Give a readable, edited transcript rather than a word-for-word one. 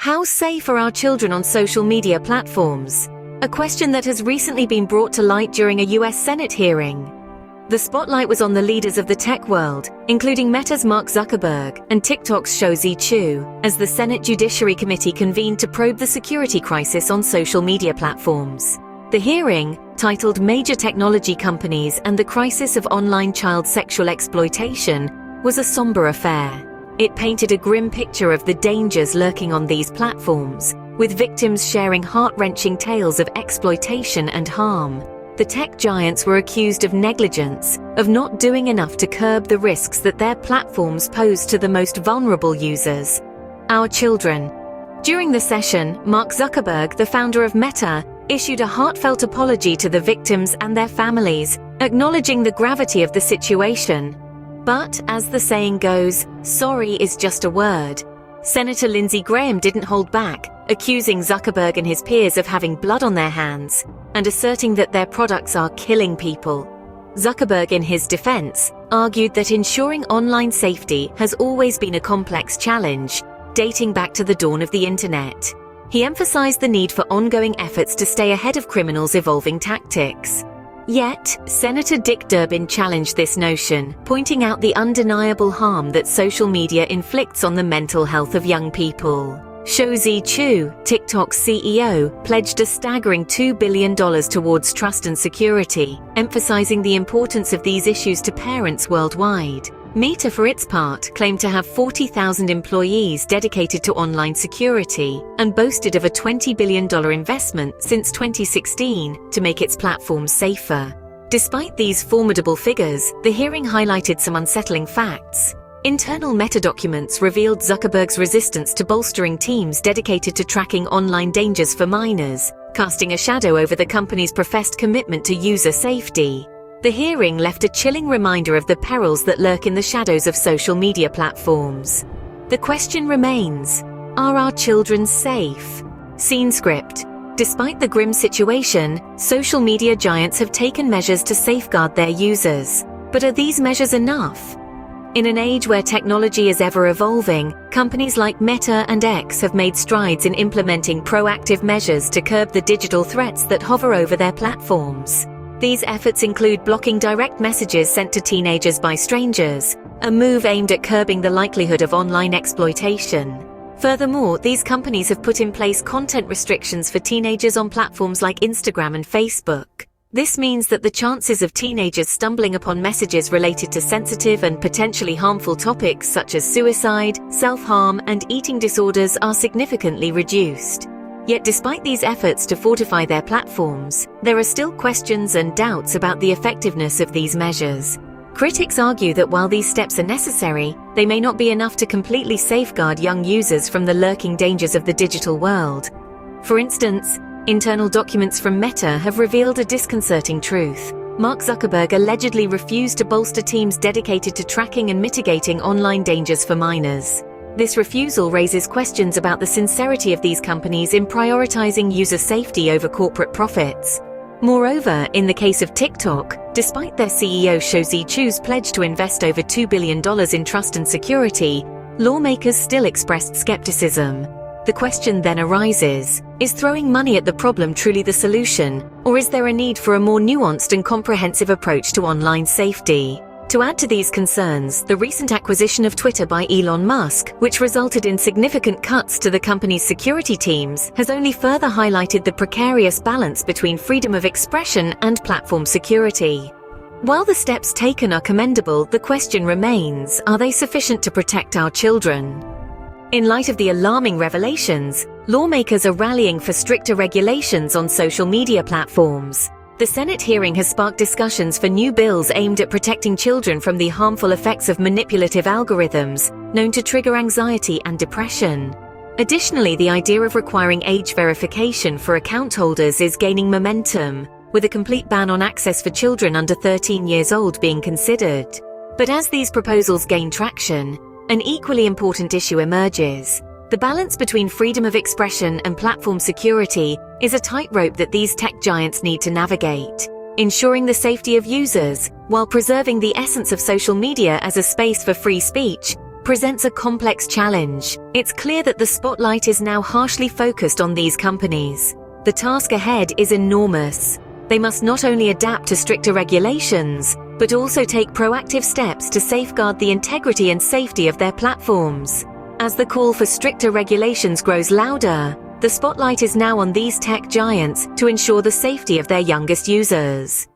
How safe are our children on social media platforms? A question that has recently been brought to light during a US Senate hearing. The spotlight was on the leaders of the tech world, including Meta's Mark Zuckerberg and TikTok's Shou Chew, as the Senate Judiciary Committee convened to probe the security crisis on social media platforms. The hearing, titled Major Technology Companies and the Crisis of Online Child Sexual Exploitation, was a somber affair. It painted a grim picture of the dangers lurking on these platforms, with victims sharing heart-wrenching tales of exploitation and harm. The tech giants were accused of negligence, of not doing enough to curb the risks that their platforms pose to the most vulnerable users, our children. During the session, Mark Zuckerberg, the founder of Meta, issued a heartfelt apology to the victims and their families, acknowledging the gravity of the situation. But, as the saying goes, sorry is just a word. Senator Lindsey Graham didn't hold back, accusing Zuckerberg and his peers of having blood on their hands, and asserting that their products are killing people. Zuckerberg, in his defense, argued that ensuring online safety has always been a complex challenge, dating back to the dawn of the internet. He emphasized the need for ongoing efforts to stay ahead of criminals' evolving tactics. Yet, Senator Dick Durbin challenged this notion, pointing out the undeniable harm that social media inflicts on the mental health of young people. Shou Chew, TikTok's CEO, pledged a staggering $2 billion towards trust and security, emphasizing the importance of these issues to parents worldwide. Meta, for its part, claimed to have 40,000 employees dedicated to online security and boasted of a $20 billion investment since 2016 to make its platform safer. Despite these formidable figures, the hearing highlighted some unsettling facts. Internal Meta documents revealed Zuckerberg's resistance to bolstering teams dedicated to tracking online dangers for minors, casting a shadow over the company's professed commitment to user safety. The hearing left a chilling reminder of the perils that lurk in the shadows of social media platforms. The question remains, are our children safe? Scene script. Despite the grim situation, social media giants have taken measures to safeguard their users. But are these measures enough? In an age where technology is ever evolving, companies like Meta and X have made strides in implementing proactive measures to curb the digital threats that hover over their platforms. These efforts include blocking direct messages sent to teenagers by strangers, a move aimed at curbing the likelihood of online exploitation. Furthermore, these companies have put in place content restrictions for teenagers on platforms like Instagram and Facebook. This means that the chances of teenagers stumbling upon messages related to sensitive and potentially harmful topics such as suicide, self-harm, and eating disorders are significantly reduced. Yet despite these efforts to fortify their platforms, there are still questions and doubts about the effectiveness of these measures. Critics argue that while these steps are necessary, they may not be enough to completely safeguard young users from the lurking dangers of the digital world. For instance, internal documents from Meta have revealed a disconcerting truth. Mark Zuckerberg allegedly refused to bolster teams dedicated to tracking and mitigating online dangers for minors. This refusal raises questions about the sincerity of these companies in prioritizing user safety over corporate profits. Moreover, in the case of TikTok, despite their CEO Shou Chew's pledge to invest over $2 billion in trust and security, lawmakers still expressed skepticism. The question then arises, is throwing money at the problem truly the solution, or is there a need for a more nuanced and comprehensive approach to online safety? To add to these concerns, the recent acquisition of Twitter by Elon Musk, which resulted in significant cuts to the company's security teams, has only further highlighted the precarious balance between freedom of expression and platform security. While the steps taken are commendable, the question remains, are they sufficient to protect our children? In light of the alarming revelations, lawmakers are rallying for stricter regulations on social media platforms. The Senate hearing has sparked discussions for new bills aimed at protecting children from the harmful effects of manipulative algorithms, known to trigger anxiety and depression. Additionally, the idea of requiring age verification for account holders is gaining momentum, with a complete ban on access for children under 13 years old being considered. But as these proposals gain traction, an equally important issue emerges. The balance between freedom of expression and platform security is a tightrope that these tech giants need to navigate, ensuring the safety of users while preserving the essence of social media as a space for free speech presents a complex challenge. It's clear that the spotlight is now harshly focused on these companies. The task ahead is enormous. They must not only adapt to stricter regulations, but also take proactive steps to safeguard the integrity and safety of their platforms. As the call for stricter regulations grows louder, the spotlight is now on these tech giants to ensure the safety of their youngest users.